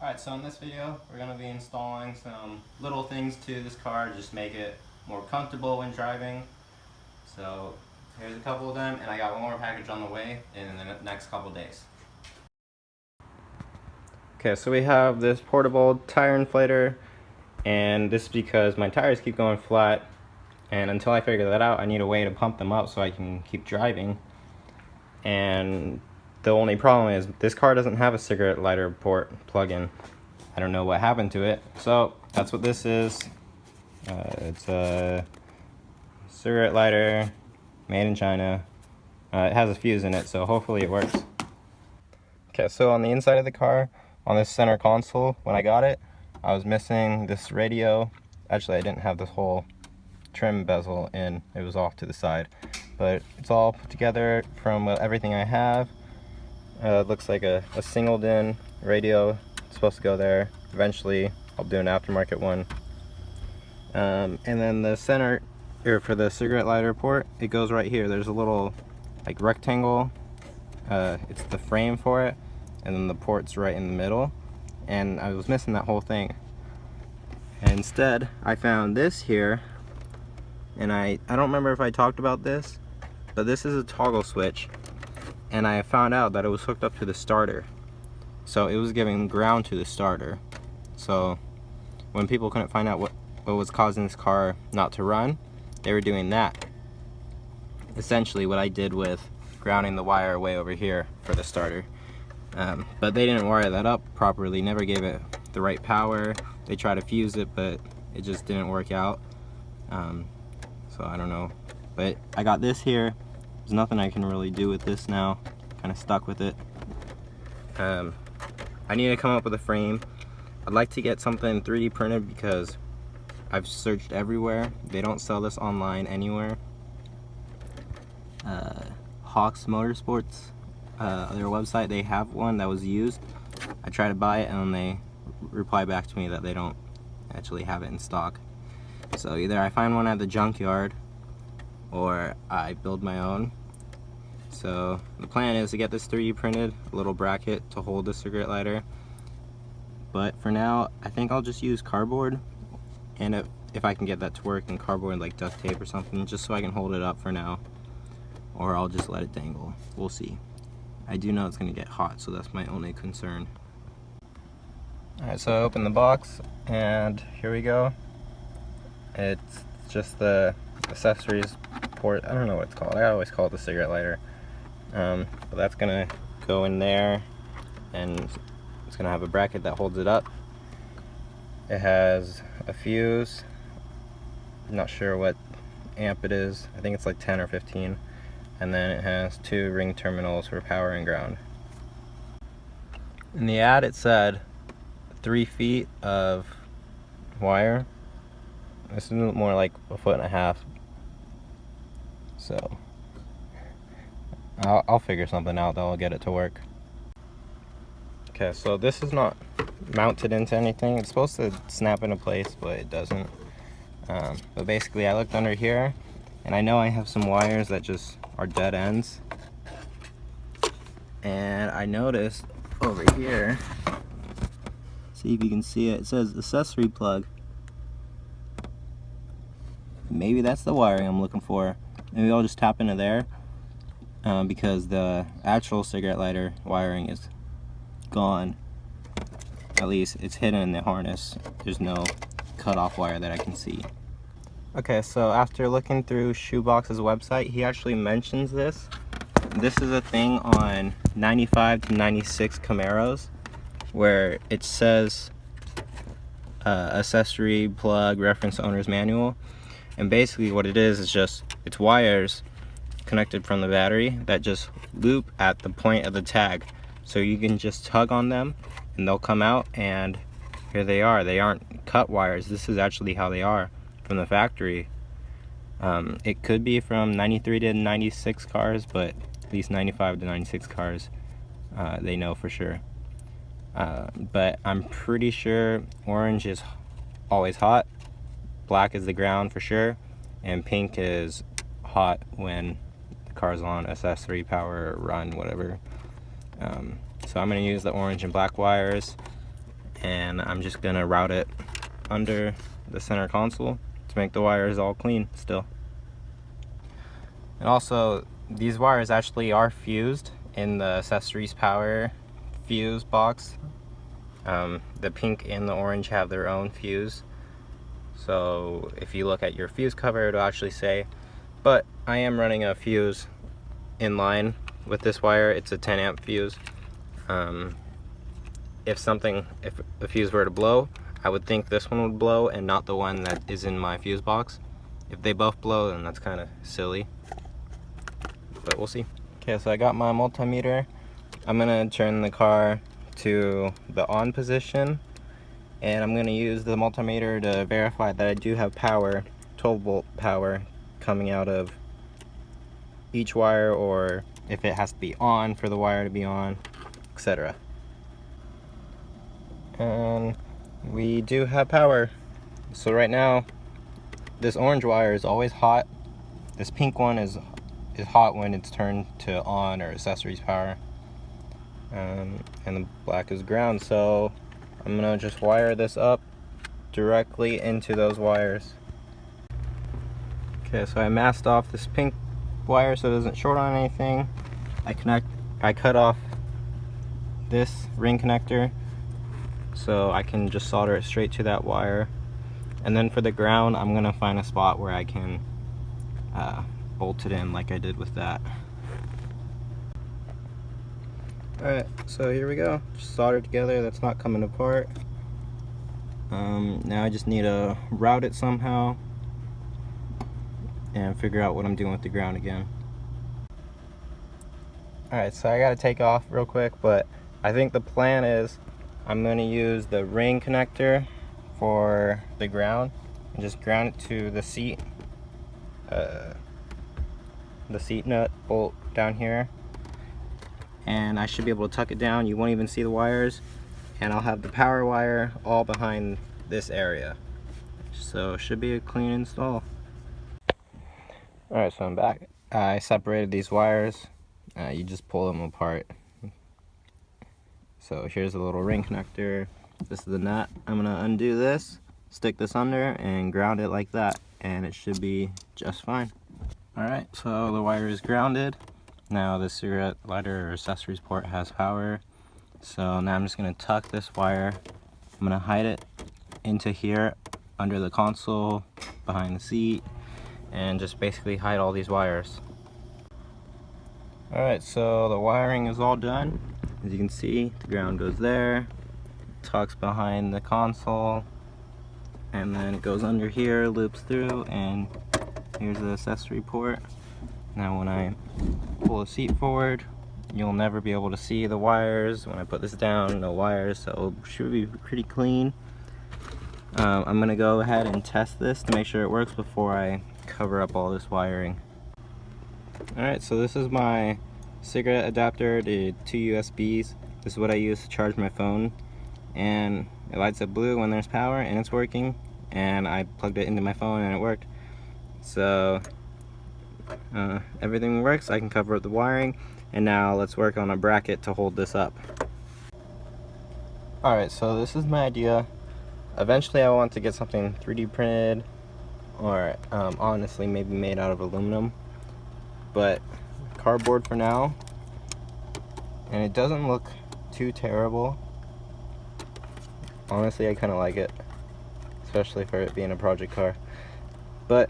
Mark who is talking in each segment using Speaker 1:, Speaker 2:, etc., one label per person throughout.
Speaker 1: Alright, so in this video, we're going to be installing some little things to this car, just make it more comfortable when driving. So here's a couple of them, and I got one more package on the way in the next couple days. Okay, so we have this portable tire inflator, and this is because my tires keep going flat, and until I figure that out, I need a way to pump them up so I can keep driving. And the only problem is this car doesn't have a cigarette lighter port plug-in. I don't know what happened to it. So that's what this is. It's a cigarette lighter made in China. It has a fuse in it, so hopefully it works. Okay, so on the inside of the car, on this center console, when I got it, I was missing this radio. Actually, I didn't have this whole trim bezel in. It was off to the side. But it's all put together from everything I have. It looks like a singled-in radio. It's supposed to go there. Eventually, I'll do an aftermarket one. And then the center here for the cigarette lighter port, it goes right here. There's a little like rectangle. It's the frame for it, and then the port's right in the middle. And I was missing that whole thing. And instead, I found this here, and I don't remember if I talked about this, but this is a toggle switch. And I found out that it was hooked up to the starter, so it was giving ground to the starter. So when people couldn't find out what was causing this car not to run, they were doing that. Essentially what I did with grounding the wire way over here for the starter. But they didn't wire that up properly, never gave it the right power. They tried to fuse it, but it just didn't work out. So I don't know, but I got this here. There's nothing I can really do with this now. Kind of stuck with it. I need to come up with a frame. I'd like to get something 3D printed because I've searched everywhere. They don't sell this online anywhere. Hawks Motorsports, their website, they have one that was used. I tried to buy it and they reply back to me that they don't actually have it in stock. So either I find one at the junkyard or I build my own. So the plan is to get this 3D printed, a little bracket to hold the cigarette lighter. But for now, I think I'll just use cardboard, and if I can get that to work, in cardboard like duct tape or something, just so I can hold it up for now. Or I'll just let it dangle. We'll see. I do know it's gonna get hot, so that's my only concern. Alright, so I opened the box, and here we go. It's just the accessories port. I don't know what it's called. I always call it the cigarette lighter. But that's gonna go in there, and it's gonna have a bracket that holds it up. It has a fuse. I'm not sure what amp it is. I think it's like 10 or 15. And then it has 2 ring terminals for power and ground. In the ad it said 3 feet of wire. This is more like 1.5 feet. So I'll figure something out that'll get it to work. Okay, so this is not mounted into anything. It's supposed to snap into place, but it doesn't. But basically I looked under here, and I know I have some wires that just are dead ends. And I noticed over here, see if you can see it, it says accessory plug. Maybe that's the wiring I'm looking for. Maybe I'll just tap into there, because the actual cigarette lighter wiring is gone. At least it's hidden in the harness. There's no cutoff wire that I can see. Okay, so after looking through Shoebox's website, he actually mentions this. This is a thing on 95 to 96 Camaros where it says accessory plug reference owner's manual. And basically what it is just, it's wires connected from the battery that just loop at the point of the tag. So you can just tug on them and they'll come out, and here they are. They aren't cut wires. This is actually how they are from the factory. It could be from 93 to 96 cars, but at least 95 to 96 cars, they know for sure. But I'm pretty sure orange is always hot, black is the ground for sure, and pink is hot when the car's on accessory, power, run, whatever. So I'm going to use the orange and black wires, and I'm just gonna route it under the center console to make the wires all clean still. And also, these wires actually are fused in the Accessories Power fuse box. The pink and the orange have their own fuse, so if you look at your fuse cover, it'll actually say, but I am running a fuse in line with this wire. It's a 10 amp fuse. If the fuse were to blow, I would think this one would blow and not the one that is in my fuse box. If they both blow, then that's kind of silly, but we'll see. Okay, so I got my multimeter. I'm gonna turn the car to the on position, and I'm gonna use the multimeter to verify that I do have power, 12 volt power, coming out of each wire, or if it has to be on for the wire to be on, etc. And we do have power. So right now, this orange wire is always hot. This pink one is hot when it's turned to on or accessories power. And the black is ground. So I'm gonna just wire this up directly into those wires. Okay, so I masked off this pink wire so it doesn't short on anything. I cut off this ring connector so I can just solder it straight to that wire. And then for the ground, I'm gonna find a spot where I can bolt it in like I did with that. Alright, so here we go. Just soldered together, that's not coming apart. Now I just need to route it somehow and figure out what I'm doing with the ground again. Alright, so I gotta take off real quick, but I think the plan is I'm gonna use the ring connector for the ground and just ground it to the seat nut bolt down here, and I should be able to tuck it down. You won't even see the wires, and I'll have the power wire all behind this area, so it should be a clean install. Alright, so I'm back. I separated these wires. You just pull them apart. So here's a little ring connector. This is the nut. I'm gonna undo this, stick this under, and ground it like that, and it should be just fine. Alright, so the wire is grounded. Now the cigarette lighter or accessories port has power. So now I'm just gonna tuck this wire. I'm gonna hide it into here under the console, behind the seat, and just basically hide all these wires. Alright, so the wiring is all done. As you can see, the ground goes there, tucks behind the console, and then it goes under here, loops through, and here's the accessory port. Now when I pull the seat forward, you'll never be able to see the wires. When I put this down, no wires, so it should be pretty clean. I'm gonna go ahead and test this to make sure it works before I cover up all this wiring. Alright, so this is my cigarette adapter to 2 USBs. This is what I use to charge my phone, and it lights up blue when there's power and it's working, and I plugged it into my phone and it worked. So everything works. I can cover up the wiring, and now let's work on a bracket to hold this up. Alright, so this is my idea. Eventually I want to get something 3D printed, or honestly maybe made out of aluminum, but cardboard for now, and it doesn't look too terrible. Honestly, I kind of like it, especially for it being a project car. But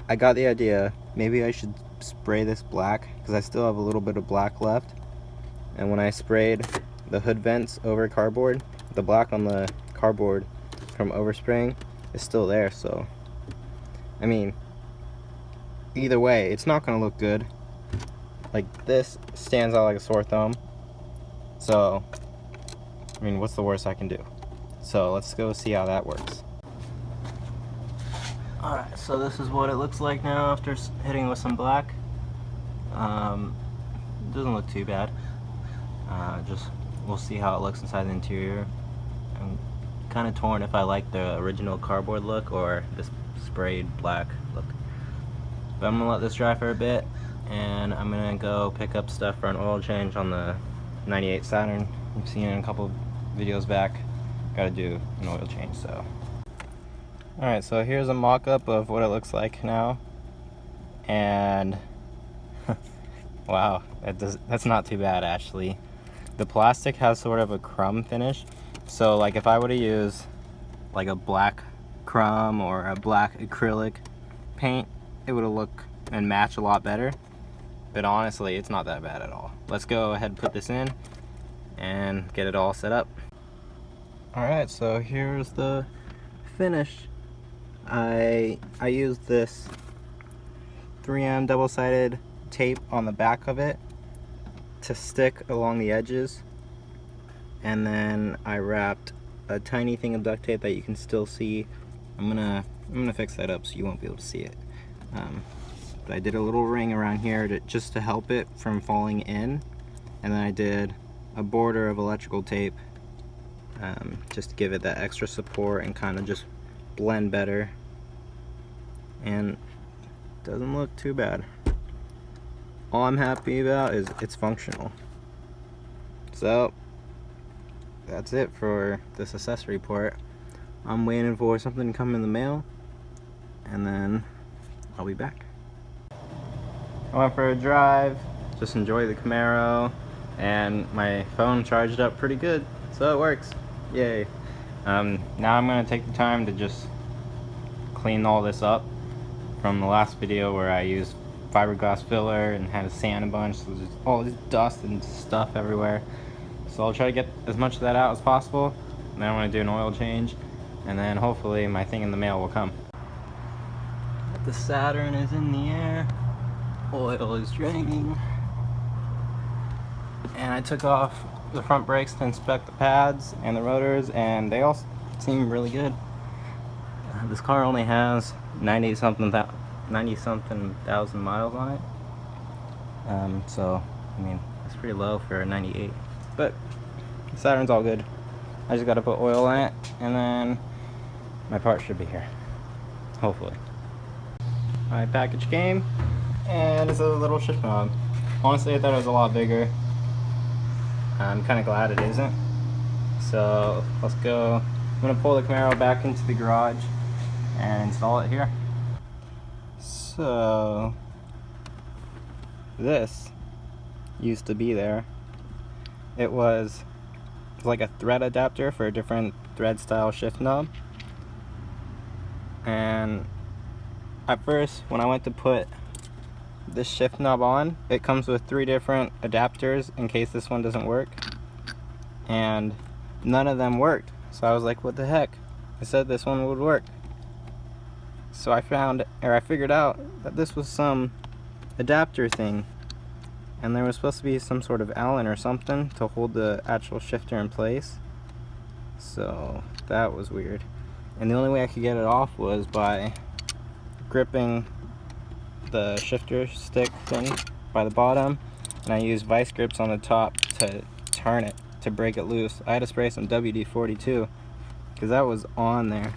Speaker 1: I got the idea, maybe I should spray this black, because I still have a little bit of black left, and when I sprayed the hood vents over cardboard, the black on the cardboard from overspraying is still there. So I mean, either way, it's not gonna look good. Like, this stands out like a sore thumb. So, I mean, what's the worst I can do? So let's go see how that works. Alright, so this is what it looks like now after hitting it with some black. It doesn't look too bad. We'll see how it looks inside the interior. I'm kind of torn if I like the original cardboard look or this sprayed black look. But I'm gonna let this dry for a bit, and I'm gonna go pick up stuff for an oil change on the '98 Saturn. You've seen it in a couple videos back. gotta do an oil change. So alright, so here's a mock-up of what it looks like now, and wow, that's not too bad actually. The plastic has sort of a crumb finish, so like if I were to use like a black crumb or a black acrylic paint, it would look and match a lot better, but honestly it's not that bad at all. Let's go ahead and put this in and get it all set up. Alright, so here's the finish. I used this 3M double-sided tape on the back of it to stick along the edges, and then I wrapped a tiny thing of duct tape that you can still see. I'm gonna fix that up so you won't be able to see it. But I did a little ring around here just to help it from falling in, and then I did a border of electrical tape just to give it that extra support and kind of just blend better, and doesn't look too bad. All I'm happy about is it's functional. So that's it for this accessory part. I'm waiting for something to come in the mail, and then I'll be back. I went for a drive, just enjoy the Camaro, and my phone charged up pretty good, so it works. Yay. Now I'm going to take the time to just clean all this up from the last video where I used fiberglass filler and had to sand a bunch, so there's all this dust and stuff everywhere. So I'll try to get as much of that out as possible, and then I'm going to do an oil change, and then hopefully my thing in the mail will come. The Saturn is in the air, oil is draining, and I took off the front brakes to inspect the pads and the rotors, and they all seem really good. This car only has 90 something thousand miles on it, so I mean that's pretty low for a 98, but the Saturn's all good. I just gotta put oil in it, and then my part should be here, hopefully. My package came, and it's a little shift knob. Honestly, I thought it was a lot bigger. I'm kind of glad it isn't. So let's go. I'm gonna pull the Camaro back into the garage and install it here. So this used to be there. It was like a thread adapter for a different thread style shift knob, and at first when I went to put this shift knob on, it comes with 3 different adapters in case this one doesn't work, and none of them worked. So I was like, what the heck? I said this one would work. So I figured out that this was some adapter thing, and there was supposed to be some sort of Allen or something to hold the actual shifter in place. So that was weird, and the only way I could get it off was by gripping the shifter stick thing by the bottom, and I used vice grips on the top to turn it to break it loose. I had to spray some WD-40 because that was on there,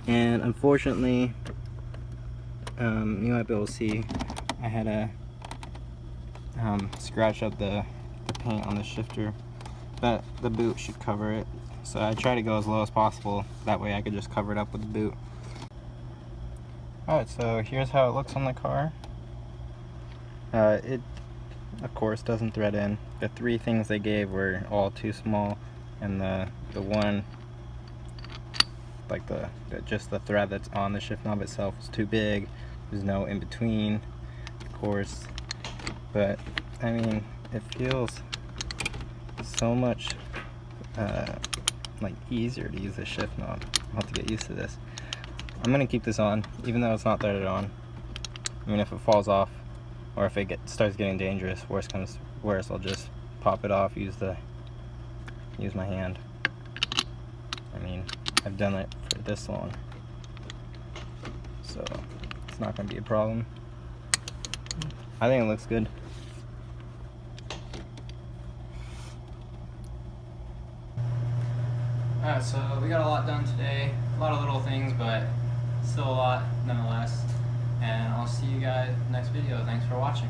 Speaker 1: and unfortunately you might be able to see I had to scratch up the paint on the shifter, but the boot should cover it, so I try to go as low as possible, that way I could just cover it up with the boot. Alright, so here's how it looks on the car. It of course doesn't thread in. The 3 things they gave were all too small, and the one, like just the thread that's on the shift knob itself is too big. There's no in between, of course, but I mean it feels so much like easier to use the shift knob. I'll have to get used to this. I'm gonna keep this on even though it's not threaded on. I mean, if it falls off or if it starts getting dangerous, worst comes worse, I'll just pop it off, use my hand. I mean, I've done it for this long, so it's not going to be a problem. I think it looks good. Alright, so we got a lot done today. A lot of little things, but still a lot nonetheless. And I'll see you guys next video. Thanks for watching.